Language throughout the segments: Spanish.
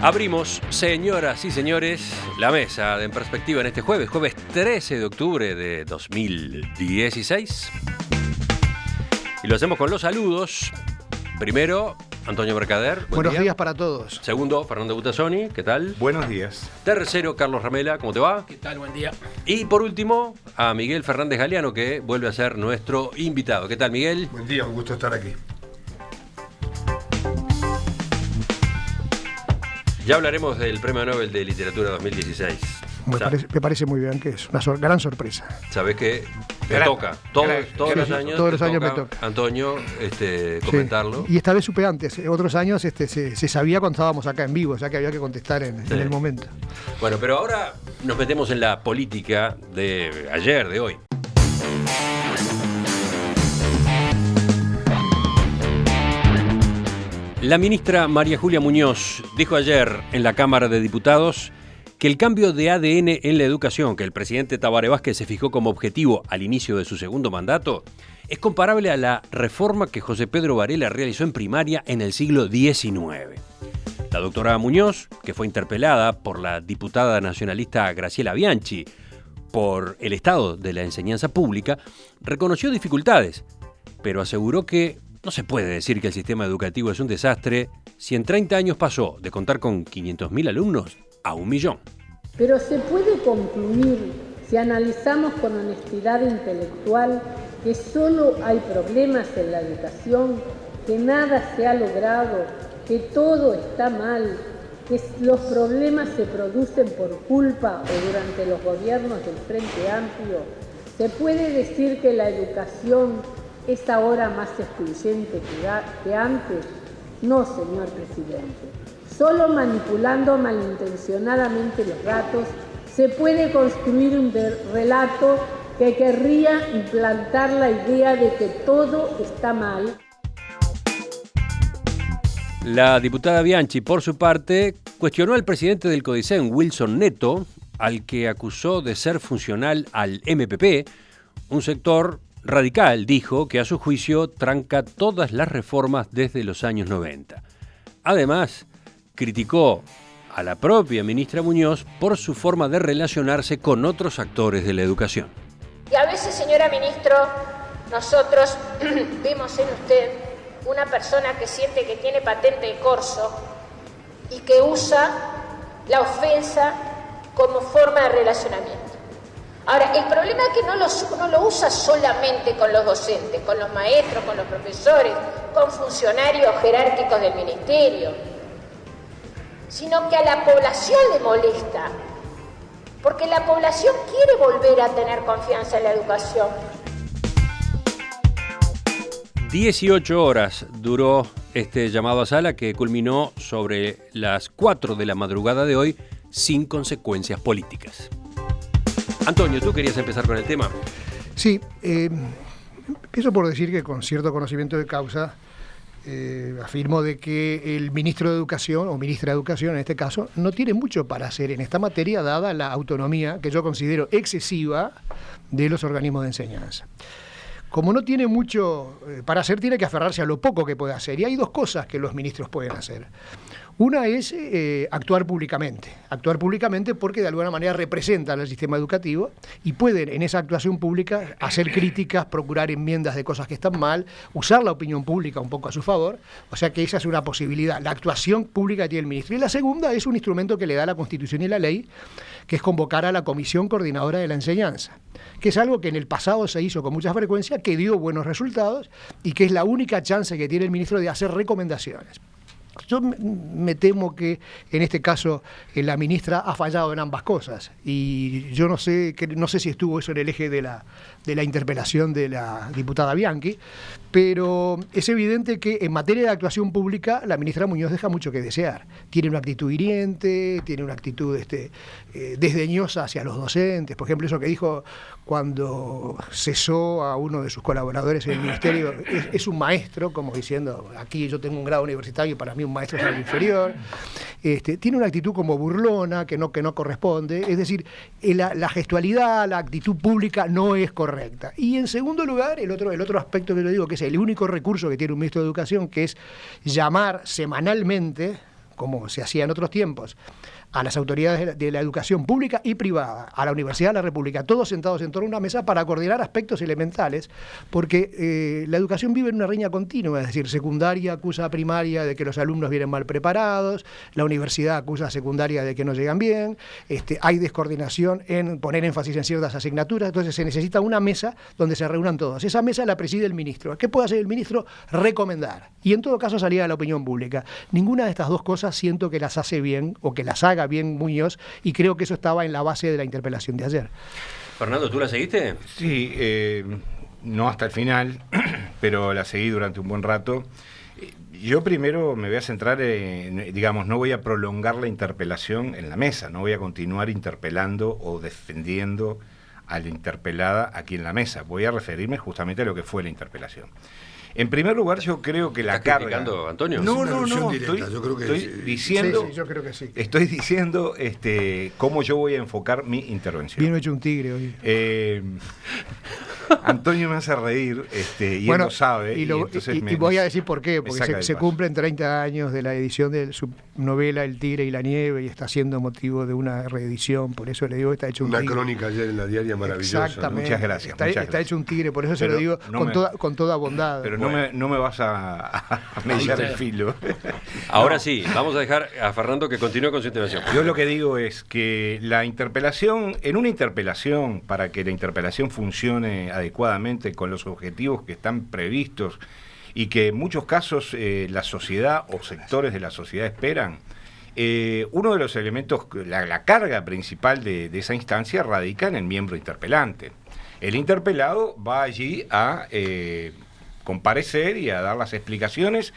Abrimos, señoras y señores, la mesa de En Perspectiva en este jueves 13 de octubre de 2016. Y lo hacemos con los saludos. Primero, Antonio Mercader. Buenos días para todos. Segundo, Fernando Butazzoni, ¿qué tal? Buenos días. Tercero, Carlos Ramela, ¿cómo te va? ¿Qué tal? Buen día. Y por último, a Miguel Fernández Galeano, que vuelve a ser nuestro invitado. ¿Qué tal, Miguel? Buen día, un gusto estar aquí. Ya hablaremos del Premio Nobel de Literatura 2016. Me parece muy bien, que es una gran sorpresa. Sabés que me toca, todos los años me toca. Antonio, comentarlo. Sí. Y esta vez supe antes, otros años se sabía cuando estábamos acá en vivo, ya que había que contestar en el momento. Bueno, pero ahora nos metemos en la política de ayer, de hoy. La ministra María Julia Muñoz dijo ayer en la Cámara de Diputados que el cambio de ADN en la educación que el presidente Tabaré Vázquez se fijó como objetivo al inicio de su segundo mandato es comparable a la reforma que José Pedro Varela realizó en primaria en el siglo XIX. La doctora Muñoz, que fue interpelada por la diputada nacionalista Graciela Bianchi por el estado de la enseñanza pública, reconoció dificultades, pero aseguró que no se puede decir que el sistema educativo es un desastre si en 30 años pasó de contar con 500.000 alumnos a 1 millón. Pero se puede concluir, si analizamos con honestidad intelectual, que solo hay problemas en la educación, que nada se ha logrado, que todo está mal, que los problemas se producen por culpa o durante los gobiernos del Frente Amplio. Se puede decir que la educación es ahora más excluyente que antes. No, señor presidente. Solo manipulando malintencionadamente los datos se puede construir un relato que querría implantar la idea de que todo está mal. La diputada Bianchi, por su parte, cuestionó al presidente del CODICEN, Wilson Neto, al que acusó de ser funcional al MPP, un sector radical, dijo, que a su juicio tranca todas las reformas desde los años 90. Además, criticó a la propia ministra Muñoz por su forma de relacionarse con otros actores de la educación. Y a veces, señora ministro, nosotros vemos en usted una persona que siente que tiene patente de corso y que usa la ofensa como forma de relacionamiento. Ahora, el problema es que no lo usa solamente con los docentes, con los maestros, con los profesores, con funcionarios jerárquicos del ministerio, sino que a la población le molesta, porque la población quiere volver a tener confianza en la educación. 18 horas duró este llamado a sala que culminó sobre las 4 de la madrugada de hoy sin consecuencias políticas. Antonio, ¿tú querías empezar con el tema? Sí, empiezo por decir que con cierto conocimiento de causa afirmo de que el ministro de Educación, o ministra de Educación en este caso, no tiene mucho para hacer en esta materia, dada la autonomía que yo considero excesiva de los organismos de enseñanza. Como no tiene mucho para hacer, tiene que aferrarse a lo poco que puede hacer. Y hay dos cosas que los ministros pueden hacer. Una es actuar públicamente porque de alguna manera representan al sistema educativo y pueden en esa actuación pública hacer críticas, procurar enmiendas de cosas que están mal, usar la opinión pública un poco a su favor, o sea que esa es una posibilidad, la actuación pública que tiene el ministro. Y la segunda es un instrumento que le da la Constitución y la ley, que es convocar a la Comisión Coordinadora de la Enseñanza, que es algo que en el pasado se hizo con mucha frecuencia, que dio buenos resultados y que es la única chance que tiene el ministro de hacer recomendaciones. Yo me temo que en este caso la ministra ha fallado en ambas cosas y yo no sé si estuvo eso en el eje de la interpelación de la diputada Bianchi, pero es evidente que en materia de actuación pública la ministra Muñoz deja mucho que desear. Tiene una actitud hiriente, tiene una actitud desdeñosa hacia los docentes. Por ejemplo, eso que dijo cuando cesó a uno de sus colaboradores en el ministerio, es un maestro, como diciendo, aquí yo tengo un grado universitario y para mí un maestro es algo inferior. Tiene una actitud como burlona, que no corresponde. Es decir, la gestualidad, la actitud pública no es correcta. Y en segundo lugar, el otro aspecto que yo digo, que es el único recurso que tiene un ministro de Educación, que es llamar semanalmente como se hacía en otros tiempos, a las autoridades de la educación pública y privada, a la Universidad de la República, todos sentados en torno a una mesa para coordinar aspectos elementales, porque la educación vive en una riña continua, es decir, secundaria acusa a primaria de que los alumnos vienen mal preparados, la universidad acusa a secundaria de que no llegan bien, hay descoordinación en poner énfasis en ciertas asignaturas, entonces se necesita una mesa donde se reúnan todos. Esa mesa la preside el ministro. ¿Qué puede hacer el ministro? Recomendar. Y en todo caso salir a la opinión pública. Ninguna de estas dos cosas siento que las hace bien o que las haga bien Muñoz, y creo que eso estaba en la base de la interpelación de ayer. Fernando, ¿tú la seguiste? Sí, no hasta el final, pero la seguí durante un buen rato. Yo primero me voy a centrar en, digamos, no voy a prolongar la interpelación en la mesa, no voy a continuar interpelando o defendiendo a la interpelada aquí en la mesa. Voy a referirme justamente a lo que fue la interpelación. En primer lugar, yo creo que la carga... ¿Estás criticando, Antonio? No, diciendo... Sí, yo creo que sí. Estoy diciendo cómo yo voy a enfocar mi intervención. Bien hecho un tigre hoy. Antonio me hace reír, y bueno, él lo sabe. Y voy a decir por qué, porque se cumplen 30 años de la edición de su novela El Tigre y la Nieve, y está siendo motivo de una reedición, por eso le digo que está hecho un tigre. Una crónica ayer en la diaria maravillosa. Exactamente. ¿no? Muchas gracias. Está hecho un tigre, por eso se lo digo con toda bondad. Pero no me vas a mellar el filo. Ahora sí, vamos a dejar a Fernando que continúe con su intervención. Yo lo que digo es que la interpelación, en una interpelación, para que la interpelación funcione adecuadamente con los objetivos que están previstos y que en muchos casos la sociedad o sectores de la sociedad esperan, uno de los elementos, la carga principal de esa instancia radica en el miembro interpelante. El interpelado va allí a comparecer y a dar las explicaciones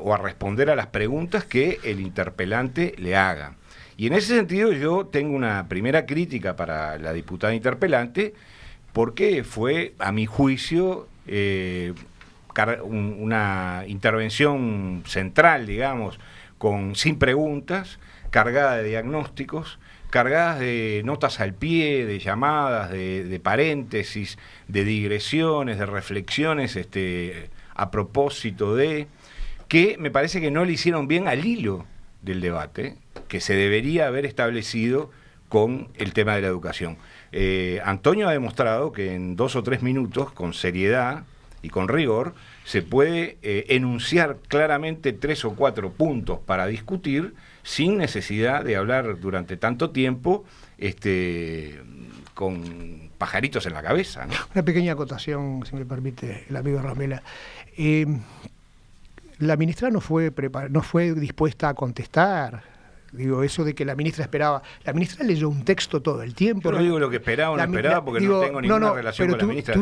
o a responder a las preguntas que el interpelante le haga. Y en ese sentido yo tengo una primera crítica para la diputada interpelante, porque fue, a mi juicio, una intervención central, digamos, sin preguntas, cargada de diagnósticos, cargadas de notas al pie, de llamadas, de paréntesis, de digresiones, de reflexiones a propósito de, que me parece que no le hicieron bien al hilo del debate, que se debería haber establecido con el tema de la educación. Antonio ha demostrado que en 2 o 3 minutos, con seriedad y con rigor, se puede enunciar claramente 3 o 4 puntos para discutir sin necesidad de hablar durante tanto tiempo con pajaritos en la cabeza, ¿no? Una pequeña acotación, si me permite, el amigo Ramela. La ministra no fue dispuesta a contestar. Digo, eso de que la ministra esperaba. La ministra leyó un texto todo el tiempo. Yo no digo lo que esperaba o no esperaba, porque no tengo ninguna relación con la ministra.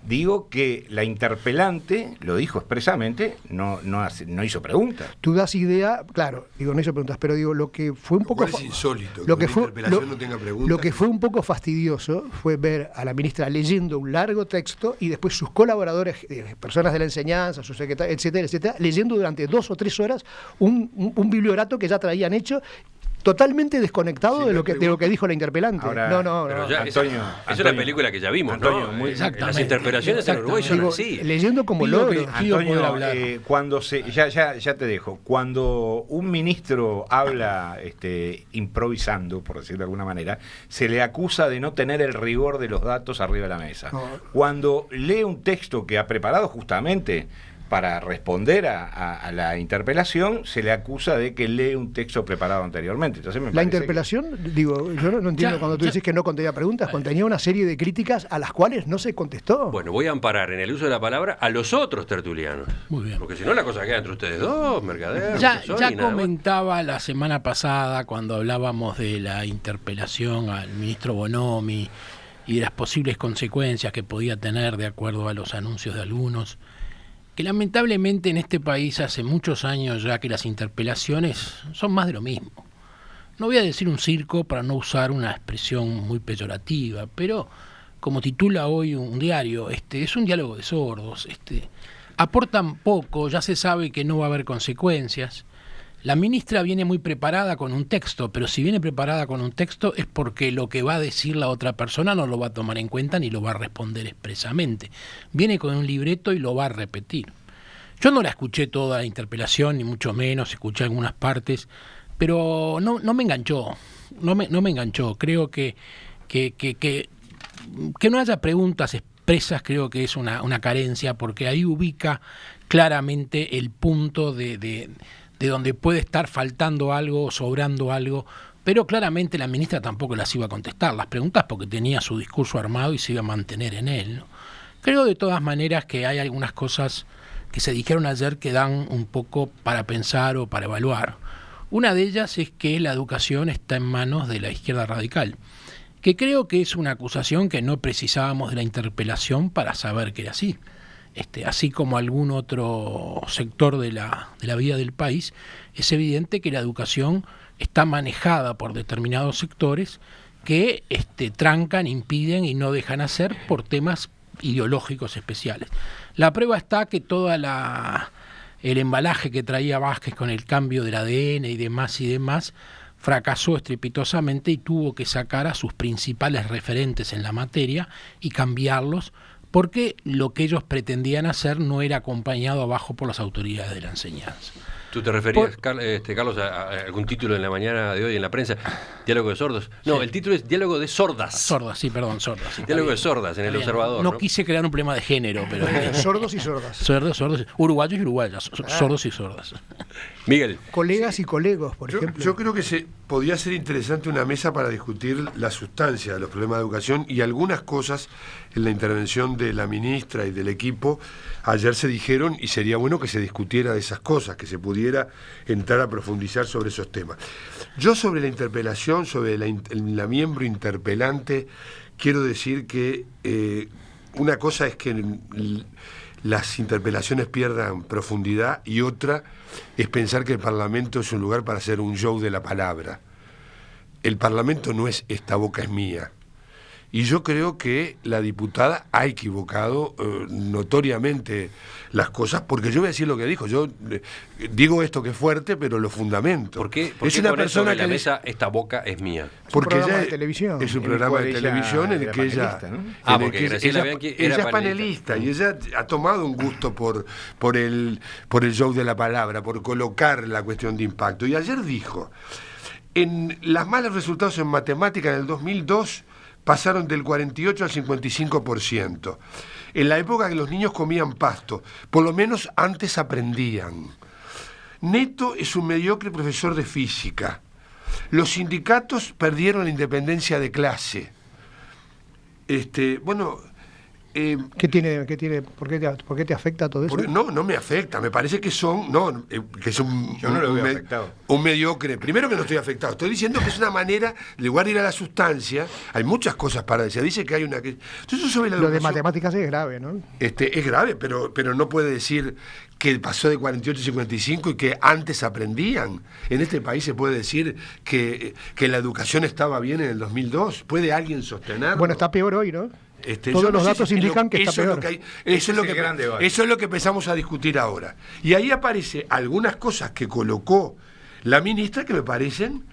Digo que la interpelante, lo dijo expresamente, no hizo preguntas. Tú das idea, claro, digo, no hizo preguntas, pero digo, lo que fue un poco... Es insólito que una interpelación no tenga preguntas. Lo que fue un poco fastidioso fue ver a la ministra leyendo un largo texto y después sus colaboradores, personas de la enseñanza, su secretario, etcétera, etcétera, leyendo durante 2 o 3 horas un bibliorato que ya traían hecho, totalmente desconectado de lo que dijo la interpelante. Ahora, pero ya, Antonio, es una película que ya vimos, Antonio, ¿no? Las interpelaciones en Uruguay son así. Leyendo como loro. Antonio, cuando ya te dejo. Cuando un ministro habla improvisando, por decirlo de alguna manera, se le acusa de no tener el rigor de los datos arriba de la mesa. No. Cuando lee un texto que ha preparado justamente para responder a la interpelación, se le acusa de que lee un texto preparado anteriormente. Entonces la interpelación, digo, yo no entiendo cuando tú dices que no contenía preguntas, contenía una serie de críticas a las cuales no se contestó. Bueno, voy a amparar en el uso de la palabra a los otros tertulianos. Muy bien. Porque si no la cosa queda entre ustedes dos, Mercader. Ya comentaba la semana pasada, cuando hablábamos de la interpelación al ministro Bonomi y de las posibles consecuencias que podía tener de acuerdo a los anuncios de algunos, que lamentablemente en este país hace muchos años ya que las interpelaciones son más de lo mismo. No voy a decir un circo para no usar una expresión muy peyorativa, pero como titula hoy un diario, es un diálogo de sordos, aportan poco, ya se sabe que no va a haber consecuencias. La ministra viene muy preparada con un texto, pero si viene preparada con un texto es porque lo que va a decir la otra persona no lo va a tomar en cuenta ni lo va a responder expresamente. Viene con un libreto y lo va a repetir. Yo no la escuché toda la interpelación, ni mucho menos, escuché algunas partes, pero no me enganchó, no me enganchó. Creo que no haya preguntas expresas, creo que es una carencia, porque ahí ubica claramente el punto de donde puede estar faltando algo, sobrando algo, pero claramente la ministra tampoco las iba a contestar las preguntas porque tenía su discurso armado y se iba a mantener en él, ¿no? Creo de todas maneras que hay algunas cosas que se dijeron ayer que dan un poco para pensar o para evaluar. Una de ellas es que la educación está en manos de la izquierda radical, que creo que es una acusación que no precisábamos de la interpelación para saber que era así. Así como algún otro sector de la vida del país, es evidente que la educación está manejada por determinados sectores que trancan, impiden y no dejan hacer por temas ideológicos especiales. La prueba está que todo el embalaje que traía Vázquez con el cambio del ADN y demás fracasó estrepitosamente y tuvo que sacar a sus principales referentes en la materia y cambiarlos, porque lo que ellos pretendían hacer no era acompañado abajo por las autoridades de la enseñanza. ¿Tú te referías, Carlos, a algún título en la mañana de hoy en la prensa? ¿Diálogo de sordos? No, sí. El título es Diálogo de sordas. Sordas, sí, perdón, sordas. Sí, Diálogo de sordas en El Observador. No quise crear un problema de género, pero... Sordos y sordas. Sordos, uruguayos y uruguayas, sordos y sordas. Miguel. Colegas y colegos, por ejemplo. Yo creo que podía ser interesante una mesa para discutir la sustancia de los problemas de educación, y algunas cosas en la intervención de la ministra y del equipo ayer se dijeron, y sería bueno que se discutiera de esas cosas, que se pudiera entrar a profundizar sobre esos temas. Yo sobre la interpelación, sobre la miembro interpelante, quiero decir que una cosa es que las interpelaciones pierdan profundidad y otra es pensar que el Parlamento es un lugar para hacer un show de la palabra. El Parlamento no es esta boca es mía. Y yo creo que la diputada ha equivocado notoriamente las cosas, porque yo voy a decir lo que dijo. Yo digo esto que es fuerte, pero lo fundamento. ¿Por qué es una persona que la mesa esta boca es mía? Porque es un programa de televisión. Es un programa de televisión en el que ella... ¿no? Porque Graciela Bianchi era ella es panelista y ella ha tomado un gusto por el show de la palabra, por colocar la cuestión de impacto. Y ayer dijo, en los malos resultados en matemática en el 2002... pasaron del 48 al 55%. En la época que los niños comían pasto, por lo menos antes aprendían. Neto es un mediocre profesor de física. Los sindicatos perdieron la independencia de clase. ¿Qué tiene? ¿Por qué te afecta todo eso? No me afecta, me parece que son... Yo no lo veo afectado. Un mediocre. Primero que no estoy afectado, estoy diciendo que es una manera, en lugar de ir a la sustancia, hay muchas cosas para decir. Dice que hay una... Entonces, sobre la lo de matemáticas es grave, ¿no? Es grave, pero no puede decir que pasó de 48 a 55 y que antes aprendían. En este país se puede decir que la educación estaba bien en el 2002. ¿Puede alguien sostenerlo? Bueno, está peor hoy, ¿no? Todos los datos indican que está peor. Eso es lo que empezamos a discutir ahora. Y ahí aparece algunas cosas que colocó la ministra que me parecen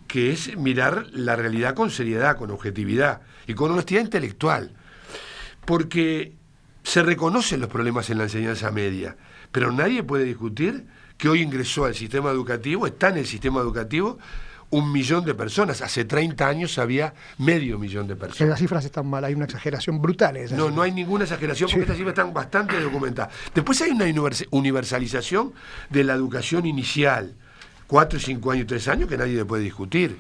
que es mirar la realidad con seriedad, con objetividad y con honestidad intelectual. Porque se reconocen los problemas en la enseñanza media, pero nadie puede discutir que hoy ingresó al sistema educativo, está en el sistema educativo 1 millón de personas. Hace 30 años había 500.000 de personas. Las cifras están mal, hay una exageración brutal. No hay ninguna exageración porque estas cifras están bastante documentadas. Después hay una universalización de la educación inicial, 4, 5 años, 3 años, que nadie puede discutir.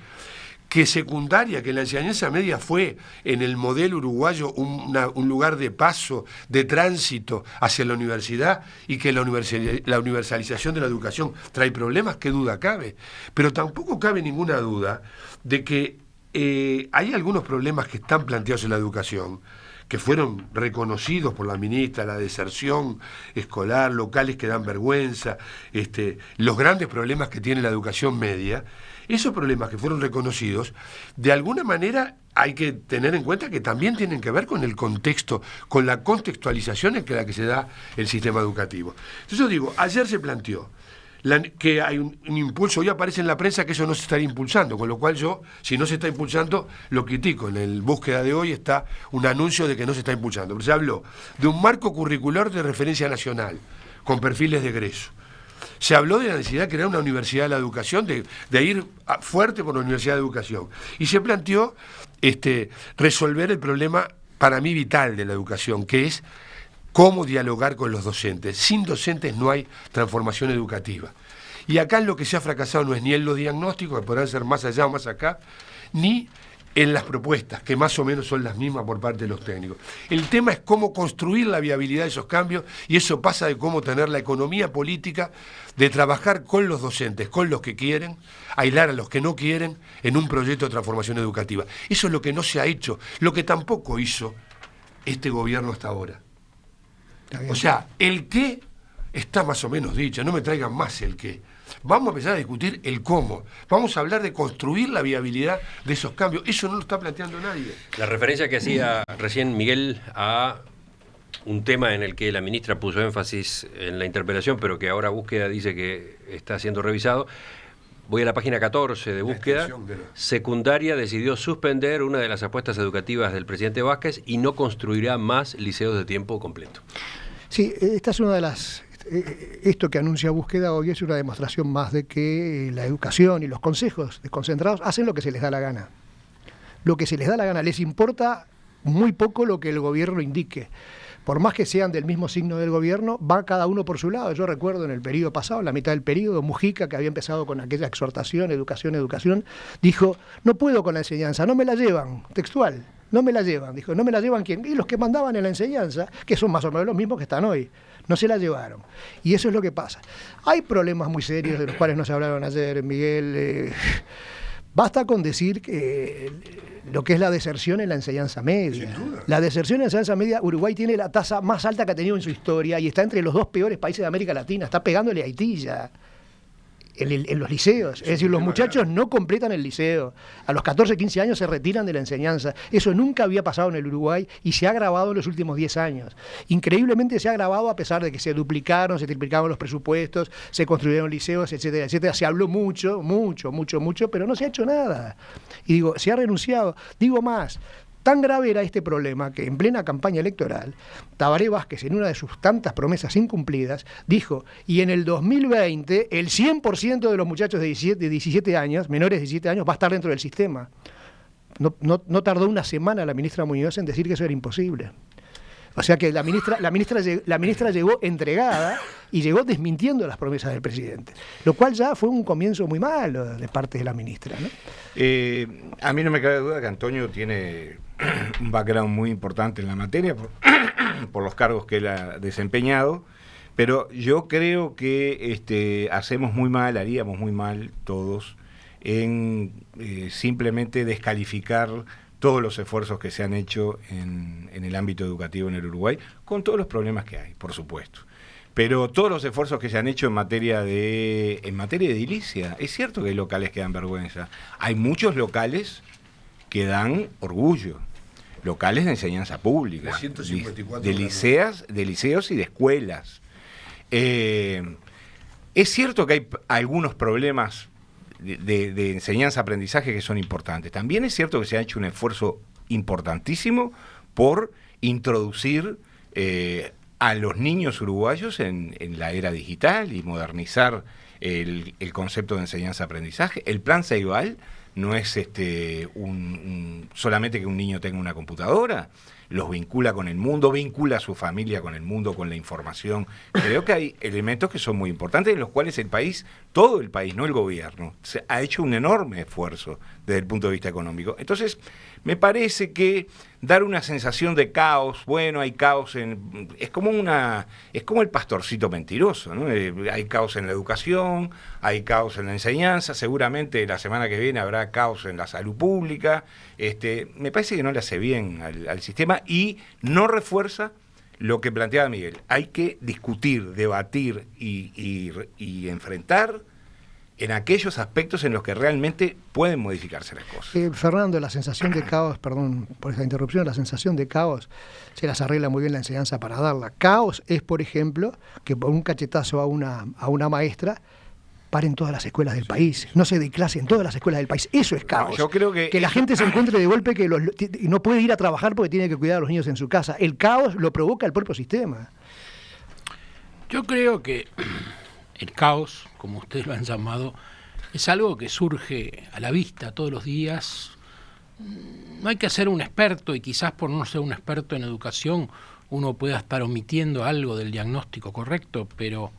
Que secundaria, que la enseñanza media fue en el modelo uruguayo un lugar de paso, de tránsito hacia la universidad, y que la universalización de la educación trae problemas, qué duda cabe. Pero tampoco cabe ninguna duda de que hay algunos problemas que están planteados en la educación, que fueron reconocidos por la ministra, la deserción escolar, locales que dan vergüenza, los grandes problemas que tiene la educación media. Esos problemas que fueron reconocidos, de alguna manera hay que tener en cuenta que también tienen que ver con el contexto, con la contextualización en la que se da el sistema educativo. Entonces yo digo, ayer se planteó que hay un impulso, hoy aparece en la prensa que eso no se estaría impulsando, con lo cual yo, si no se está impulsando, lo critico. En el búsqueda de hoy está un anuncio de que no se está impulsando. Pero se habló de un marco curricular de referencia nacional, con perfiles de egreso. Se habló de la necesidad de crear una universidad de la educación, de ir fuerte por la universidad de educación. Y se planteó resolver el problema, para mí, vital de la educación, que es cómo dialogar con los docentes. Sin docentes no hay transformación educativa. Y acá lo que se ha fracasado no es ni en los diagnósticos, que podrán ser más allá o más acá, ni en las propuestas, que más o menos son las mismas por parte de los técnicos. El tema es cómo construir la viabilidad de esos cambios, y eso pasa de cómo tener la economía política de trabajar con los docentes, con los que quieren, aislar a los que no quieren en un proyecto de transformación educativa. Eso es lo que no se ha hecho, lo que tampoco hizo este gobierno hasta ahora. O sea, el qué está más o menos dicho, no me traigan más el qué. Vamos a empezar a discutir el cómo. Vamos a hablar de construir la viabilidad de esos cambios. Eso no lo está planteando nadie. La referencia que hacía recién Miguel a un tema en el que la ministra puso énfasis en la interpelación, pero que ahora Búsqueda dice que está siendo revisado. Voy a la página 14 de Búsqueda. Secundaria decidió suspender una de las apuestas educativas del presidente Vázquez y no construirá más liceos de tiempo completo. Sí, esta es una de las... Esto que anuncia Búsqueda hoy es una demostración más de que la educación y los consejos desconcentrados hacen lo que se les da la gana. Lo que se les da la gana. Les importa muy poco lo que el gobierno indique. Por más que sean del mismo signo del gobierno, va cada uno por su lado. Yo recuerdo en el periodo pasado, en la mitad del periodo, Mujica, que había empezado con aquella exhortación, educación, dijo, no puedo con la enseñanza, no me la llevan, textual, no me la llevan. Dijo, no me la llevan ¿quién? Y los que mandaban en la enseñanza, que son más o menos los mismos que están hoy. No se la llevaron. Y eso es lo que pasa. Hay problemas muy serios de los cuales no se hablaron ayer, Miguel. Basta con decir que lo que es la deserción en la enseñanza media. La deserción en la enseñanza media, Uruguay tiene la tasa más alta que ha tenido en su historia y está entre los 2 peores países de América Latina. Está pegándole a Haití ya. En los liceos, es decir, los muchachos no completan el liceo, a los 14, 15 años se retiran de la enseñanza, eso nunca había pasado en el Uruguay y se ha agravado en los últimos 10 años, increíblemente se ha agravado a pesar de que se duplicaron, se triplicaron los presupuestos, se construyeron liceos, etcétera, etcétera, se habló mucho, pero no se ha hecho nada, y digo, se ha renunciado, digo más. Tan grave era este problema que en plena campaña electoral, Tabaré Vázquez, en una de sus tantas promesas incumplidas, dijo, y en el 2020 el 100% de los muchachos de 17 años, menores de 17 años, va a estar dentro del sistema. No tardó una semana la ministra Muñoz en decir que eso era imposible. O sea que la ministra llegó entregada y llegó desmintiendo las promesas del presidente, lo cual ya fue un comienzo muy malo de parte de la ministra, ¿no? A mí no me cabe duda que Antonio tiene un background muy importante en la materia por los cargos que él ha desempeñado, pero yo creo que haríamos muy mal todos en simplemente descalificar todos los esfuerzos que se han hecho en el ámbito educativo en el Uruguay, con todos los problemas que hay, por supuesto. Pero todos los esfuerzos que se han hecho en materia de edilicia, es cierto que hay locales que dan vergüenza. Hay muchos locales que dan orgullo, locales de enseñanza pública, de liceos y de escuelas. Es cierto que hay algunos problemas de enseñanza-aprendizaje que son importantes. También es cierto que se ha hecho un esfuerzo importantísimo por introducir a los niños uruguayos en la era digital y modernizar el concepto de enseñanza-aprendizaje. El plan Ceibal no es solamente que un niño tenga una computadora, los vincula con el mundo, vincula a su familia con el mundo, con la información. Creo que hay elementos que son muy importantes, en los cuales el país, todo el país, no el gobierno, ha hecho un enorme esfuerzo desde el punto de vista económico. Entonces, me parece que dar una sensación de caos, bueno, hay caos es como el pastorcito mentiroso, ¿no? Hay caos en la educación, hay caos en la enseñanza, seguramente la semana que viene habrá caos en la salud pública. Me parece que no le hace bien al sistema y no refuerza lo que planteaba Miguel. Hay que discutir, debatir y enfrentar en aquellos aspectos en los que realmente pueden modificarse las cosas. Fernando, la sensación de caos, perdón por esta interrupción, la sensación de caos se las arregla muy bien la enseñanza para darla. Caos es, por ejemplo, que por un cachetazo a una maestra paren todas las escuelas del país, no se dé clase en todas las escuelas del país. Eso es caos. No, yo creo que la gente se encuentre de golpe que no puede ir a trabajar porque tiene que cuidar a los niños en su casa. El caos lo provoca el propio sistema. Yo creo que el caos, como ustedes lo han llamado, es algo que surge a la vista todos los días. No hay que ser un experto, y quizás por no ser un experto en educación uno pueda estar omitiendo algo del diagnóstico correcto, pero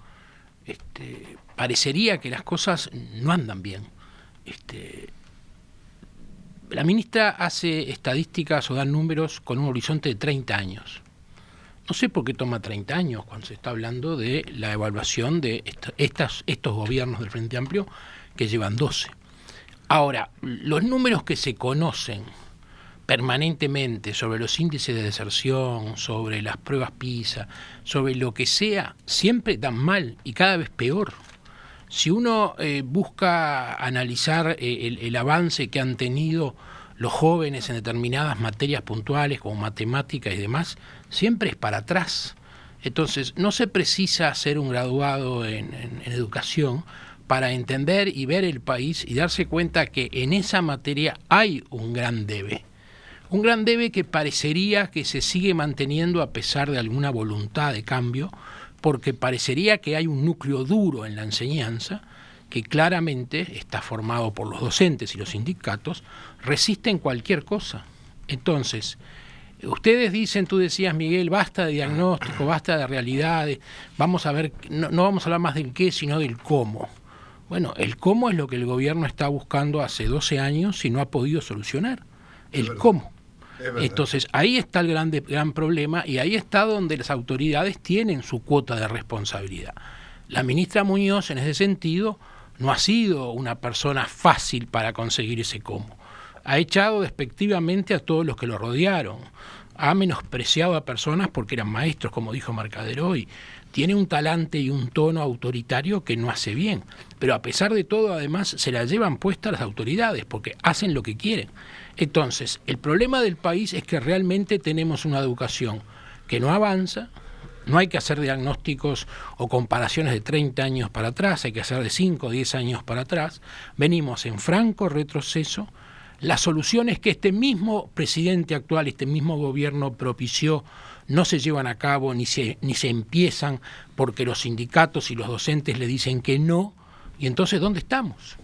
parecería que las cosas no andan bien. La ministra hace estadísticas o da números con un horizonte de 30 años. No sé por qué toma 30 años cuando se está hablando de la evaluación de estos gobiernos del Frente Amplio que llevan 12. Ahora, los números que se conocen permanentemente sobre los índices de deserción, sobre las pruebas PISA, sobre lo que sea, siempre dan mal y cada vez peor. Si uno busca analizar el avance que han tenido los jóvenes en determinadas materias puntuales como matemática y demás, siempre es para atrás. Entonces, no se precisa ser un graduado en educación para entender y ver el país y darse cuenta que en esa materia hay un gran debe. Un gran debe que parecería que se sigue manteniendo a pesar de alguna voluntad de cambio, porque parecería que hay un núcleo duro en la enseñanza que claramente está formado por los docentes y los sindicatos, resisten cualquier cosa. Entonces, ustedes dicen, tú decías, Miguel, basta de diagnóstico, basta de realidades, vamos a ver, no vamos a hablar más del qué, sino del cómo. Bueno, el cómo es lo que el gobierno está buscando hace 12 años y no ha podido solucionar. El cómo. Entonces, ahí está el gran problema y ahí está donde las autoridades tienen su cuota de responsabilidad. La ministra Muñoz, en ese sentido, no ha sido una persona fácil para conseguir ese cómo. Ha echado despectivamente a todos los que lo rodearon. Ha menospreciado a personas porque eran maestros, como dijo Mercadero, y tiene un talante y un tono autoritario que no hace bien. Pero a pesar de todo, además, se la llevan puesta las autoridades porque hacen lo que quieren. Entonces, el problema del país es que realmente tenemos una educación que no avanza. No hay que hacer diagnósticos o comparaciones de 30 años para atrás, hay que hacer de 5 o 10 años para atrás. Venimos en franco retroceso. Las soluciones que este mismo presidente actual, este mismo gobierno propició, no se llevan a cabo ni se empiezan porque los sindicatos y los docentes le dicen que no. Y entonces, ¿dónde estamos?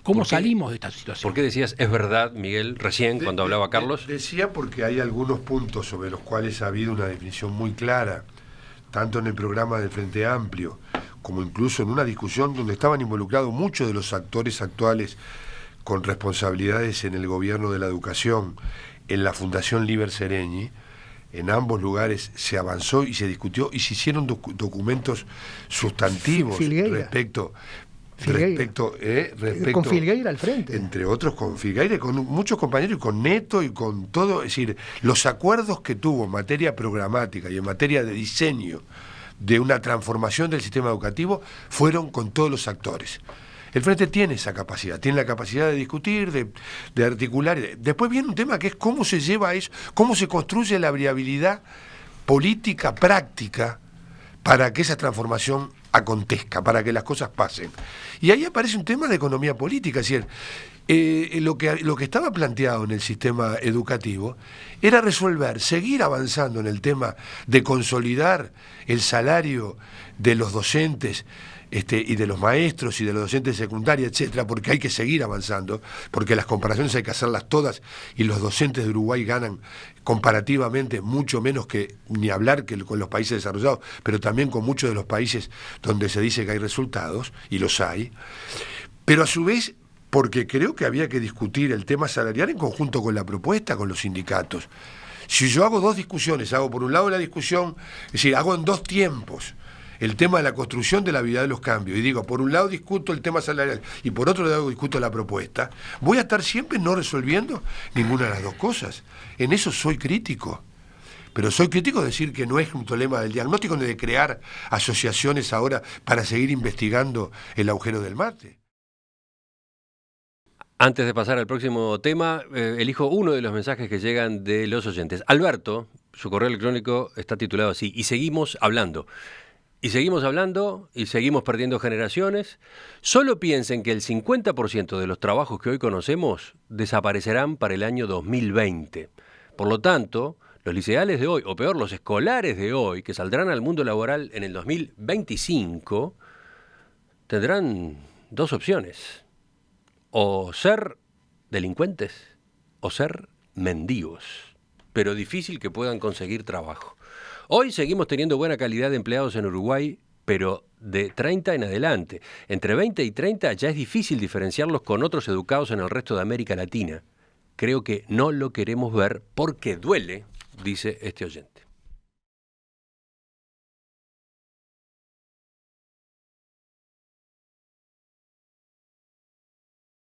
¿Cómo salimos de esta situación? ¿Por qué decías, es verdad, Miguel, recién cuando hablaba Carlos? Decía porque hay algunos puntos sobre los cuales ha habido una definición muy clara, tanto en el programa del Frente Amplio, como incluso en una discusión donde estaban involucrados muchos de los actores actuales con responsabilidades en el gobierno de la educación, en la Fundación Liber Seregni. En ambos lugares se avanzó y se discutió y se hicieron documentos sustantivos respecto con Filgueira al frente. Entre otros con Filgueira, con muchos compañeros y con Neto y con todo. Es decir, los acuerdos que tuvo en materia programática y en materia de diseño de una transformación del sistema educativo fueron con todos los actores. El Frente tiene esa capacidad, tiene la capacidad de discutir, de articular. Después viene un tema que es cómo se lleva eso, cómo se construye la viabilidad política, práctica, para que esa transformación acontezca, para que las cosas pasen. Y ahí aparece un tema de economía política, es decir, lo que estaba planteado en el sistema educativo era resolver, seguir avanzando en el tema de consolidar el salario de los docentes y de los maestros y de los docentes de secundaria, etcétera, porque hay que seguir avanzando, porque las comparaciones hay que hacerlas todas y los docentes de Uruguay ganan comparativamente mucho menos que, ni hablar que con los países desarrollados, pero también con muchos de los países donde se dice que hay resultados, y los hay, pero a su vez, porque creo que había que discutir el tema salarial en conjunto con la propuesta, con los sindicatos. Si yo hago dos discusiones, hago por un lado la discusión, es decir, hago en dos tiempos, el tema de la construcción de la viabilidad de los cambios, y digo, por un lado discuto el tema salarial y por otro lado discuto la propuesta, voy a estar siempre no resolviendo ninguna de las dos cosas. En eso soy crítico. Pero soy crítico de decir que no es un problema del diagnóstico ni de crear asociaciones ahora para seguir investigando el agujero del mate. Antes de pasar al próximo tema, elijo uno de los mensajes que llegan de los oyentes. Alberto, su correo electrónico está titulado así, y seguimos hablando. Y seguimos hablando y seguimos perdiendo generaciones. Solo piensen que el 50% de los trabajos que hoy conocemos desaparecerán para el año 2020. Por lo tanto, Los liceales de hoy, o peor, los escolares de hoy, que saldrán al mundo laboral en el 2025, tendrán dos opciones: o ser delincuentes o ser mendigos, pero difícil que puedan conseguir trabajo. Hoy seguimos teniendo buena calidad de empleados en Uruguay, pero de 30 en adelante. Entre 20 y 30 ya es difícil diferenciarlos con otros educados en el resto de América Latina. Creo que no lo queremos ver porque duele, dice este oyente.